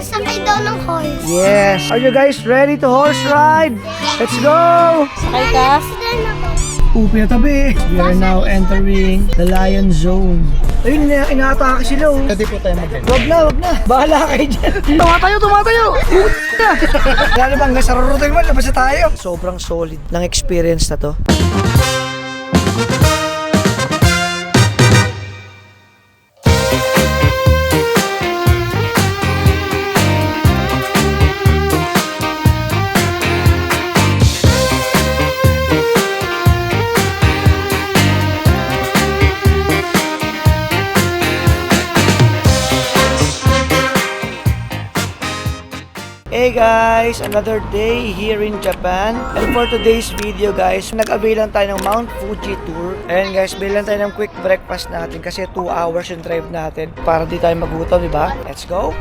Sasakay daw ng horse. Yes. Are you guys ready to horse ride? Let's go! Sakay ka? Accident ako. Pinatabi. We are now entering the lion zone. Ayun, inaatake sila oh. Pwede po tayo mag-end. Wag na. Bahala kayo dyan. Tumatayo. Lalo bang nasa rurutin mo, labas na tayo. Sobrang solid ng experience na to. Hey guys! Another day here in Japan. And for today's video guys, nag-avail lang tayo ng Mount Fuji tour. Ayan guys, bilang tayo ng quick breakfast natin kasi 2 hours yung drive natin para di tayo magutom, di ba? Let's go!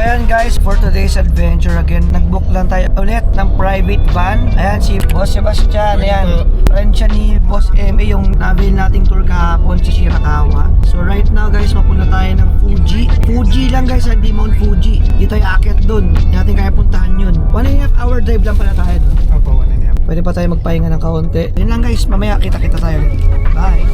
Ayan guys, for today's adventure again, nag-book lang tayo ulit ng private van. Ayan si Boss Sebastian, ayan, friend siya ni Boss MA yung nabil nating tour kahapon sa Shirakawa. So right now guys, mapunta tayo ng Fuji. Fuji lang guys, hindi Mount Fuji. Dito tayo aakyat dun, hindi natin kaya puntahan yun. 1.5 hour drive lang pala tayo dun. Opo, 1.5. Pwede pa tayo magpahinga ng kaunti. Yun lang guys, mamaya kita-kita tayo. Bye!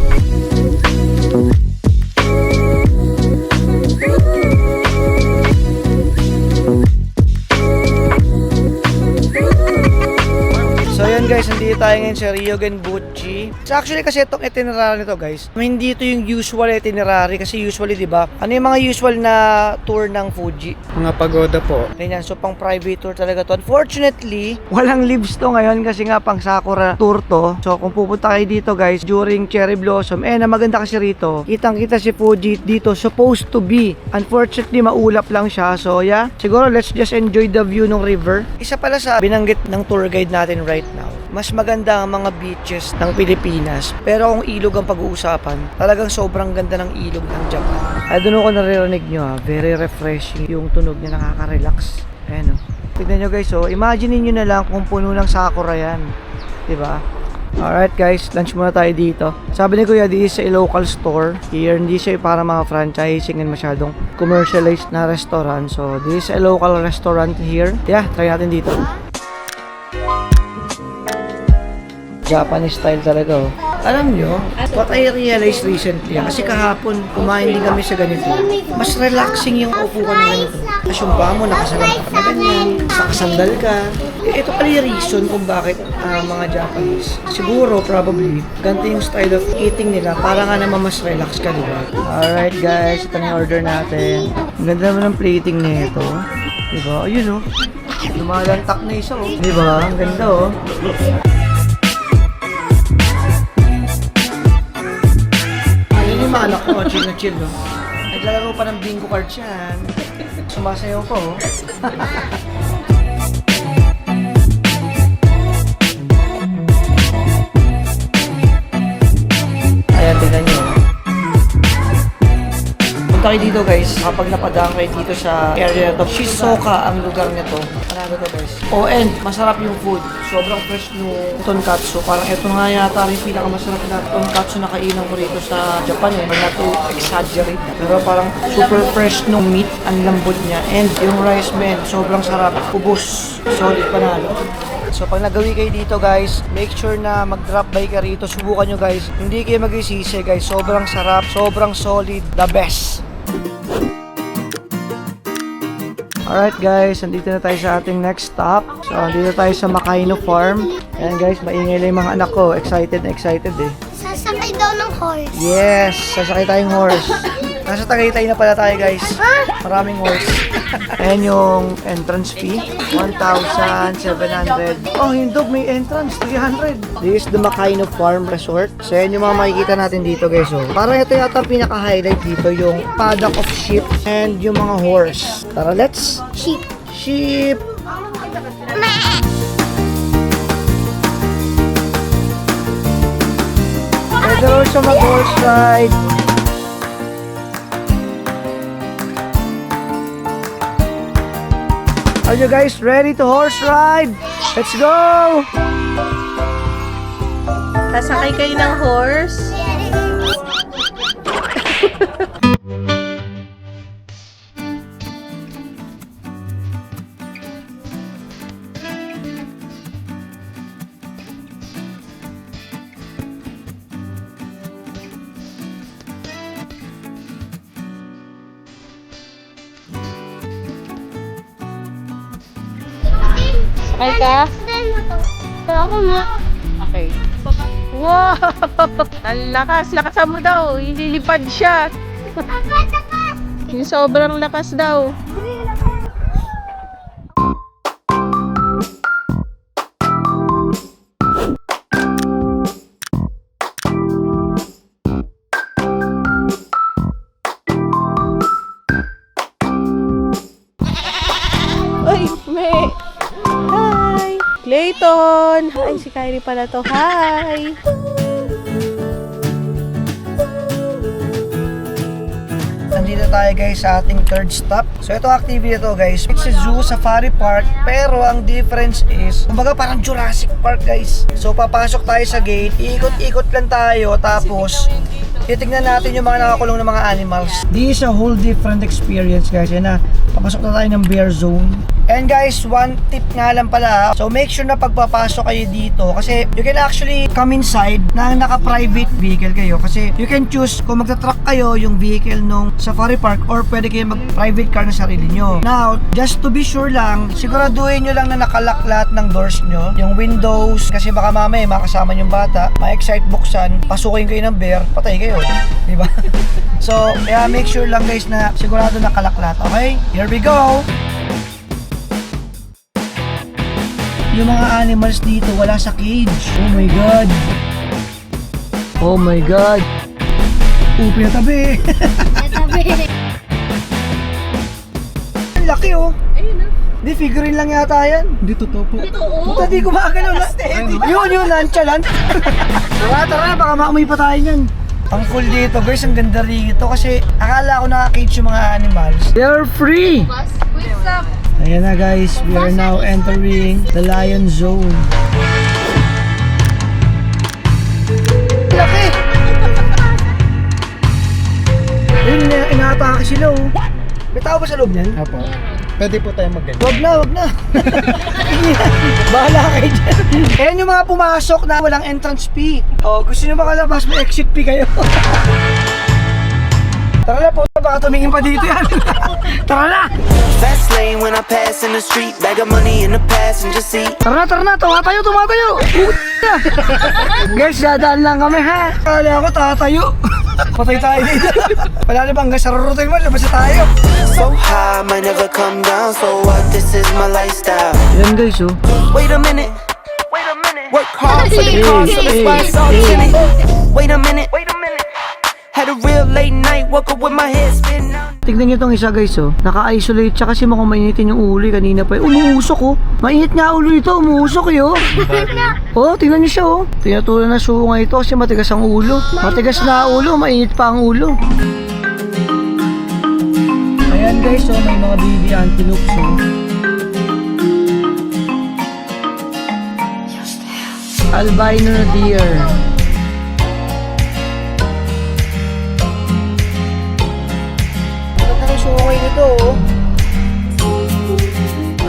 So yun guys, nandito tayo ngayon sa Ryogenbuchi. So actually kasi itong itinerary nito guys, hindi ito yung usual itinerary kasi usually diba, ano yung mga usual na tour ng Fuji? Mga pagoda po. Ganyan, so pang private tour talaga to. Unfortunately, walang leaves to ngayon kasi nga pang Sakura tour to. So kung pupunta kayo dito guys, during cherry blossom, na maganda kasi rito, kitang kita si Fuji dito, supposed to be. Unfortunately, maulap lang siya. So yeah, siguro let's just enjoy the view ng river. Isa pala sa binanggit ng tour guide natin right now, mas maganda ang mga beaches ng Pilipinas. Pero kung ilog ang pag-uusapan, talagang sobrang ganda ng ilog ng Japan. I don't know kung naririnig nyo very refreshing yung tunog niya, nakaka-relax. Ayan o. Tignan nyo guys, so imagine nyo na lang kung puno ng sakura yan. Diba? Alright guys, lunch muna tayo dito. Sabi ni Kuya, this is a local store. Here, hindi siya para mga franchising and masyadong commercialized na restaurant. So, this is a local restaurant here. Yeah, try natin dito. Japanese style talaga oh. Alam nyo, what I realized recently, kasi kahapon kumain din kami sa ganito, mas relaxing yung upo ka ng ganito. Tapos yung paa mo, nakasalang ka na ganyan, nakasandal ka. Ito pala yung reason kung bakit mga Japanese, siguro, probably, ganito yung style of eating nila para nga naman mas relax ka, diba? Alright guys, ito na yung order natin. Ang ganda naman ng plating nito. Diba? Ayun oh. Lumalantak na isa oh. Diba? Ang ganda oh. Yung mga anak ko, chill na chill, no? Naglalaro pa ng bingo cards yan. Sumasayaw ko, oh. Ayan, tingnan nyo. Punta kayo dito, guys. Kapag napadaan kayo dito sa area na to, Shizuoka ang lugar nito. Panalo to, guys. Oh, and masarap yung food. Sobrang fresh yung tonkatsu. Parang ito nga yata rin pinakamasarap na tonkatsu na kainan ko rito sa Japan eh. Not to exaggerate. Pero parang super fresh nung meat. Ang lambot niya. And yung rice man, sobrang sarap. Ubus. Solid, panalo. So pag nagawi kayo dito guys, make sure na mag-drop by ka rito. Subukan nyo guys. Hindi kayo mag-isisi guys. Sobrang sarap. Sobrang solid. The best. Alright guys, nandito na tayo sa ating next stop. So, nandito tayo sa Makaino Farm. Ayan guys, maingay lang yung mga anak ko. Excited eh. Sasakay daw ng horse. Yes, sasakay tayong horse. Nasa Tagaytay na pala tayo guys. Maraming horse. Ayan yung entrance fee. 1,700. Oh, yung dog may entrance. 300. This is the Makaino Farm Resort. So, ayan yung mga makikita natin dito guys. So, parang ito yata pinaka-highlight dito. Yung paddock of sheep and yung mga horse. Tara, let's. Sheep. Pwede rin siya mag-horse ride. Are you guys ready to horse ride? Let's go! Sasakay kayo ng horse. Sakay ka? Accident na to. Ako nga. Okay. Wow! Ang lakas! Lakasan mo daw! Ililipad siya! Yung sobrang lakas daw. Ay, may... Hi! Clayton! Hi, si Kyrie pala to. Hi! Nandito tayo guys sa ating third stop. So itong activity to guys, it's a zoo, safari park, pero ang difference is, kumbaga parang Jurassic Park guys. So papasok tayo sa gate, iikot-ikot lang tayo, tapos titignan natin yung mga nakakulong na mga animals. This is a whole different experience guys. Yan na, papasok na tayo ng bear zone. And guys, one tip nga lang pala. So make sure na pagpapasok kayo dito, kasi you can actually come inside na naka-private vehicle kayo. Kasi you can choose kung magta-truck kayo yung vehicle nung safari park, or pwede kayo mag-private car na sarili nyo. Now, just to be sure lang, siguraduhin nyo lang na nakalock lahat ng doors nyo, yung windows, kasi baka mamaya makasama yung bata, ma-excite buksan, pasukin kayo ng bear, patay kayo. Diba? So, kaya make sure lang guys na sigurado nakalock lahat. Okay? Here we go! Yung mga animals dito wala sa cage. Oh my god. Oh my god. Pinatabi. Natabi. Ang laki oh. Hindi, figurine lang yata yan. Hindi totoo po. Puta, di gumagalaw na. Yun, nonchalant. Tara, baka maamoy pa tayo yan. Ang cool dito guys, ang ganda rito kasi akala ko naka-cage yung mga animals. They're free! Ayan na guys, we are now entering the lion zone. Laki! Ayun, inaatake sila oh. May tao ba sa loob niyan? Apo. Pwede po tayo mag-ganyan. Wag na. Bahala kayo dyan. Ayan yung mga pumasok na walang entrance fee. O, gusto nyo makalabas, may exit fee kayo. Tara na po, baka tumingin pa dito yan. Tara na! Fast lane when I pass in the street, bag of money in the passenger seat. Tara na, tumatayo. Guys, dadaan lang kami ha. Kala ako tatayo. Patay tayo dito. Wala na bang gasarurutin mo, labas na tayo. So high, might never come down. So what? This is my lifestyle. Yan guys oh. Wait a minute. Work hard for the cause, so that's why it's all in it. Wait a minute. Had a real late night, woke up with my head spinning out. Tignan nyo itong isa guys oh. Naka-isolate siya kasi mukhang mainitin yung uli kanina pa. Umuusok oh. Mainit nga ulo nito, umuusok eh oh. Oh, tingnan nyo siya oh. Tinatulan na sunga ito kasi matigas ang ulo. Matigas na ulo, mainit pa ang ulo. Ayan guys oh, may mga baby antelopes oh. Albino na deer. Sungay nito oh.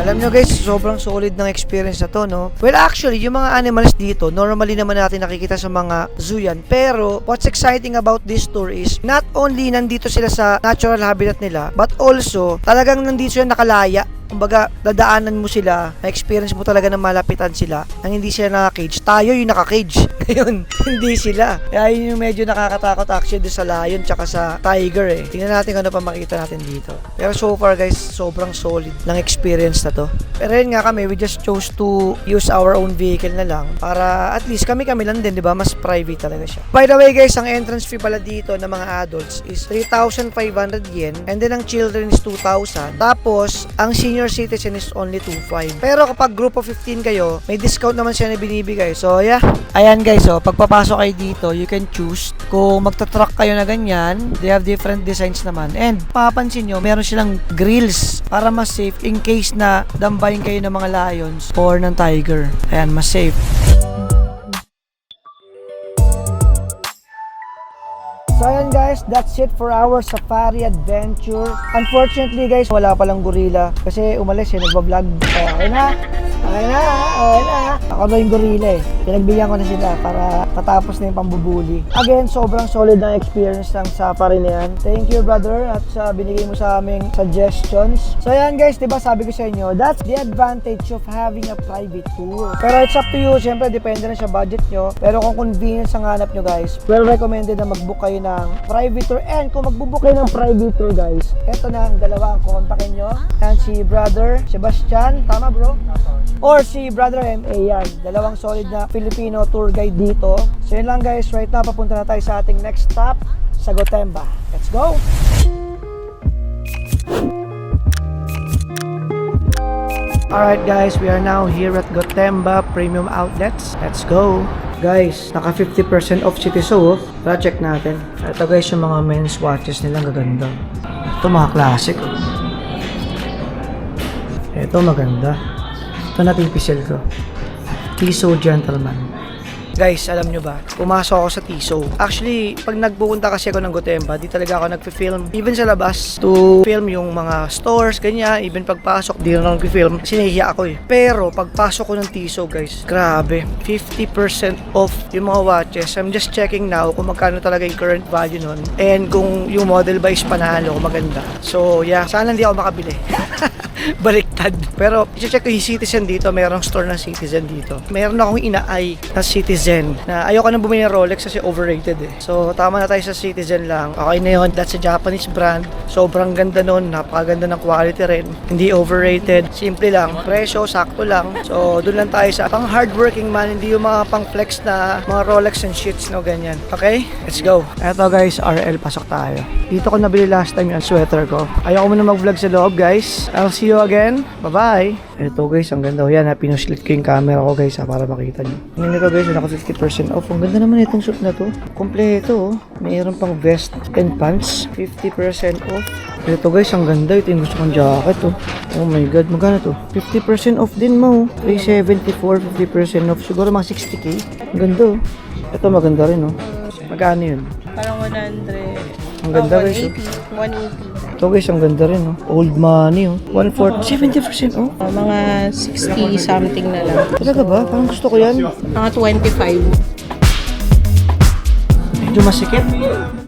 Alam nyo guys, sobrang solid ng experience na to, no? Well actually, yung mga animals dito, normally naman natin nakikita sa mga zoo yan. Pero, what's exciting about this tour is, not only nandito sila sa natural habitat nila, but also, talagang nandito sila nakalaya. Kumbaga, dadaanan mo sila, na-experience mo talaga na malapitan sila, nang hindi sila naka-cage. Tayo yung naka-cage. Ngayon, hindi sila. Kaya yun yung medyo nakakatakot actually sa lion tsaka sa tiger eh. Tingnan natin ano pa makita natin dito. Pero so far guys, sobrang solid ng experience na to. Pero yun nga kami, we just chose to use our own vehicle na lang para at least kami lang din, di ba? Mas private talaga siya. By the way guys, ang entrance fee pala dito ng mga adults is 3,500 yen and then ang children is 2,000. Tapos, ang senior senior citizen is only 2.5. Pero kapag group of 15 kayo, may discount naman siya na binibigay. So, yeah. Ayan guys, oh, pagpapasok kayo dito, you can choose kung magta-truck kayo na ganyan. They have different designs naman. And, papansin nyo, meron silang grills para mas safe in case na dambayin kayo ng mga lions or ng tiger. Ayan, mas safe. So ayan guys, that's it for our safari adventure. Unfortunately guys, wala palang gorilla kasi umalis eh, nagbablog. Okay na. Ako na yung gorilla eh. Pinagbigyan ko na sila para patapos na yung pambubuli. Again, sobrang solid ang experience ng safari na yan. Thank you brother at sa binigay mo sa aming suggestions. So ayan guys, diba sabi ko sa inyo, that's the advantage of having a private tour. Pero it's up to you, syempre depende na sa budget nyo. Pero kung convenience ang hanap nyo guys, well recommended na mag-book kayo ng private tour. And kung magbubook kayo ng private tour guys, eto na ang dalawa ang kontakin nyo. Yan si brother Sebastian, tama bro? Or si brother MA yan. Dalawang solid na Filipino tour guide dito. So yun lang guys, right now papunta na tayo sa ating next stop sa Gotemba. Let's go! Alright guys, we are now here at Gotemba Premium Outlets. Let's go! Guys, naka 50% off Citizen. Tara check natin. Ito guys yung mga men's watches nilang gaganda. Ito mga classic. Ito maganda. Ito natin pisil ko. Tissot Gentleman. Guys, alam nyo ba? Pumasok ako sa Tissot. Actually, pag nagpupunta kasi ako ng Gotemba, di talaga ako nagpi-film. Even sa labas, to film yung mga stores, ganyan. Even pagpasok, di na ako nagpi-film. Sinahiya ako eh. Pero, pagpasok ko ng Tissot, guys, grabe. 50% off yung mga watches. I'm just checking now kung magkano talaga yung current value nun. And kung yung model ba is panalo, kung maganda. So, yeah. Sana hindi ako makabili. Baliktad. Pero, i-check ko yung Citizen dito. Mayroong store ng Citizen dito. Mayroon akong inaay na Citizen na ayoko nang bumili ng Rolex kasi overrated eh. So, tama na tayo sa Citizen lang. Okay na yun. That's a Japanese brand. Sobrang ganda nun. Napakaganda ng quality rin. Hindi overrated. Simple lang. Presyo, sakto lang. So, doon lang tayo sa pang hardworking man. Hindi yung mga pang flex na mga Rolex and shits, no? Ganyan. Okay? Let's go. Eto guys, RL. Pasok tayo. Dito ko nabili last time yung sweater ko. Ayoko muna mag-vlog sa loob guys. I'll see you again. Bye-bye. Ito guys, ang ganda. Yan ha, pinuslit ko yung camera ko guys ha, para makita nyo. Ngayon ito guys, naka 50% off. Ang ganda naman itong suit na to. Kompleto oh. Mayroon pang vest and pants. 50% off. Ito guys, ang ganda. Ito yung gusto kong jacket oh. Oh my god, magkano to? 50% off din mo. 374, 50% off. Siguro mga 60k. Ang ganda oh. Ito maganda rin oh. Magkano yun? Parang 100. Ang ganda guys oh. 180. Ito guys, ang ganda rin, oh. Old money, oh. 140, 70%, oh. Mga 60 something na lang. Talaga ba? Parang gusto ko yan. Mga 25. Medyo masikip.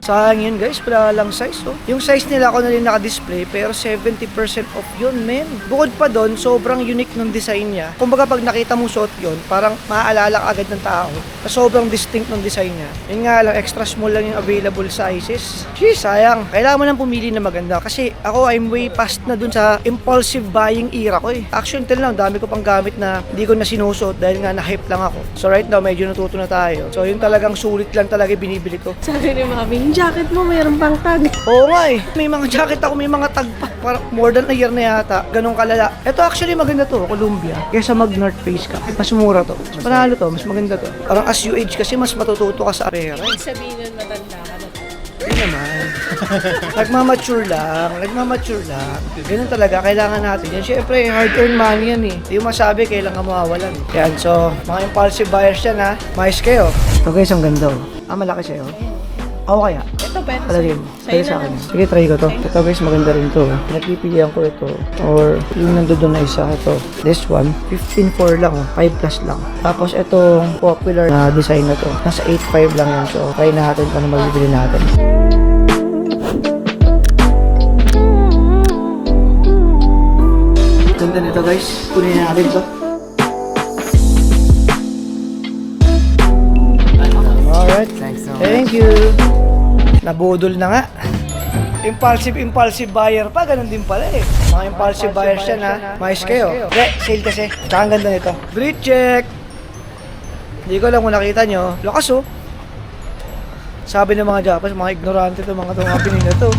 Sayang yun guys, wala lang size oh. Yung size nila ako na rin naka-display pero 70% off yun men. Bukod pa doon, sobrang unique ng design niya. Kumbaga pag nakita mo suot yun, parang maaalala ka agad ng tao na sobrang distinct ng design niya. Yun nga lang, extra small lang yung available sizes. Jeez, sayang. Kailangan mo nang pumili na maganda kasi ako I'm way past na dun sa impulsive buying era ko eh. Actually until now, dami ko pang gamit na hindi ko na sinusuot dahil nga na-hype lang ako. So right now, medyo natuto na tayo. So yun talagang sulit lang talaga binibili ko. Sabi ni mami, jacket mo mayroon pang tag. Oo nga eh. May mga jacket ako, may mga tag pa. Parang more than a year na yata. Ganong kalala. Ito actually maganda to, Columbia. Kesa mag North Face ka. Mas mura to. Mas panalo to, mas maganda to. Parang as you age kasi mas matututo ka sa pera. Sabihin nun matanda ka na. Hindi naman. Nagmamature lang. Ganun talaga, kailangan natin yan. Siyempre, hard-earned money yan eh. Hindi mo masabi, kailangan mawawalan. Yan, so, mga impulsive buyers yan ha. Mais kayo. Ito guys, ang ganda oh. Malaki sa'yo. Ako kaya? Ito pwede Palagay mo. sa'yo Pwede sa akin. Sige, try ko to. Ito guys, maganda rin to. Pinagpipilian ko ito. Or yung nandoon na isa. Ito. This one, 15.4 lang. 5 plus lang. Tapos itong popular na design na to. Nasa 8.5 lang yan. So, try natin kung ano magbibili natin. Ganda nito guys. Kunin natin to. Alright. Thank you. Nabudol na nga. Impulsive buyer pa, ganun din pala eh. Mga impulsive buyers yan ha. Mais kayo. Okay, sale kasi. Tsaka ang ganda nito. Great check! Hindi ko lang kung nakita nyo. Lakas oh. Sabi ng mga Japas, mga ignorante to, mga pining na to.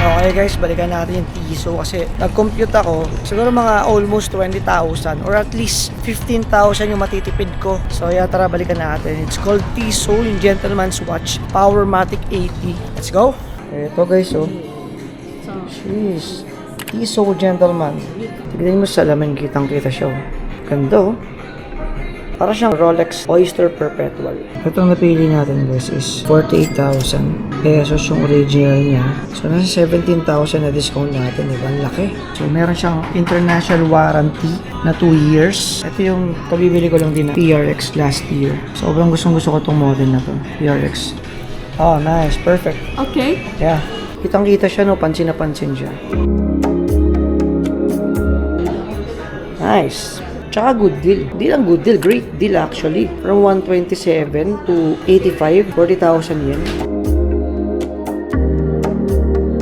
Okay guys, balikan natin yung Tissot kasi nag-compute ako, siguro mga almost 20,000 or at least 15,000 yung matitipid ko. So yeah, tara balikan natin. It's called Tissot, yung gentleman's watch, Powermatic 80. Let's go! Ito guys, oh. Jeez. Tissot gentleman. Tignan mo sa laman, kitang-kita siya, oh. Ganda, oh. Para siyang Rolex Oyster Perpetual. Itong napili natin guys is 48,000 pesos yung original niya. So nasa 17,000 na discount natin, diba? Ang laki. So meron siyang international warranty na 2 years. Ito yung pabibili ko lang din na PRX last year. Sobrang gusto ko tong model na to, PRX. Oh, nice. Perfect. Okay. Yeah. Kitang-kita siya, no? Pansin na pansin siya. Nice. Tsaka good deal. Hindi lang good deal, great deal actually. From 127 to 85, 40,000 yen.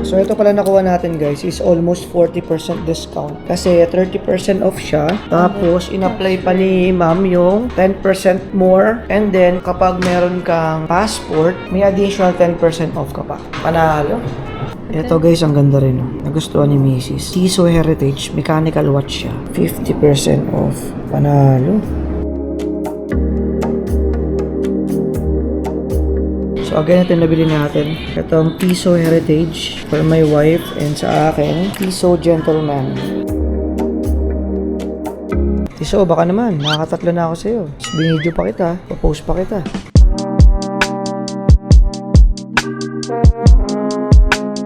So ito pala nakuha natin guys is almost 40% discount. Kasi 30% off siya. Tapos in-apply pa ni ma'am yung 10% more. And then kapag meron kang passport, may additional 10% off ka pa. Panalo. Ito guys, ang ganda rin. Nagustuhan ni Mrs. Tissot Heritage, mechanical watch siya. 50% off. Panalo. So again, ito yung nabili natin. Itong Tissot Heritage for my wife and sa akin, Tissot Gentleman. Tissot, baka naman. Nakakatatlo na ako sa'yo. Binidyo pa kita. Papost pa kita.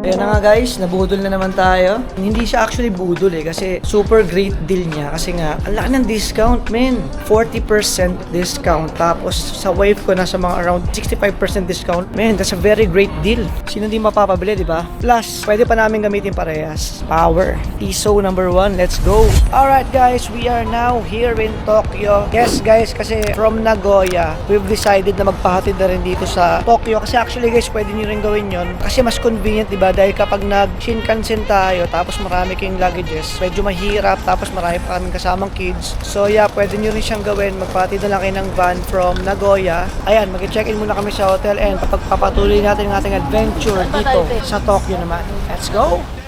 Ayan na nga guys, nabudol na naman tayo. Hindi siya actually budol kasi super great deal niya. Kasi nga, ang laki ng discount, men. 40% discount. Tapos sa wife ko, nasa mga around 65% discount. Men, that's a very great deal. Sino di mapapabili, di ba? Plus, pwede pa namin gamitin parehas. Power. Tissot number 1, let's go. Alright guys, we are now here in Tokyo. Yes guys, kasi from Nagoya, we've decided na magpahatid na rin dito sa Tokyo. Kasi actually guys, pwede nyo rin gawin yon. Kasi mas convenient, di ba? Dahil kapag nag-Shinkansen tayo, tapos marami kayong luggages, medyo mahirap, tapos marami pa kaming kasamang kids. So yeah, pwede nyo rin siyang gawin. Magpatid na lang kayo ng van from Nagoya. Ayan, mag-check-in muna kami sa hotel and kapag papatuloy natin ang ating adventure dito sa Tokyo naman. Let's go!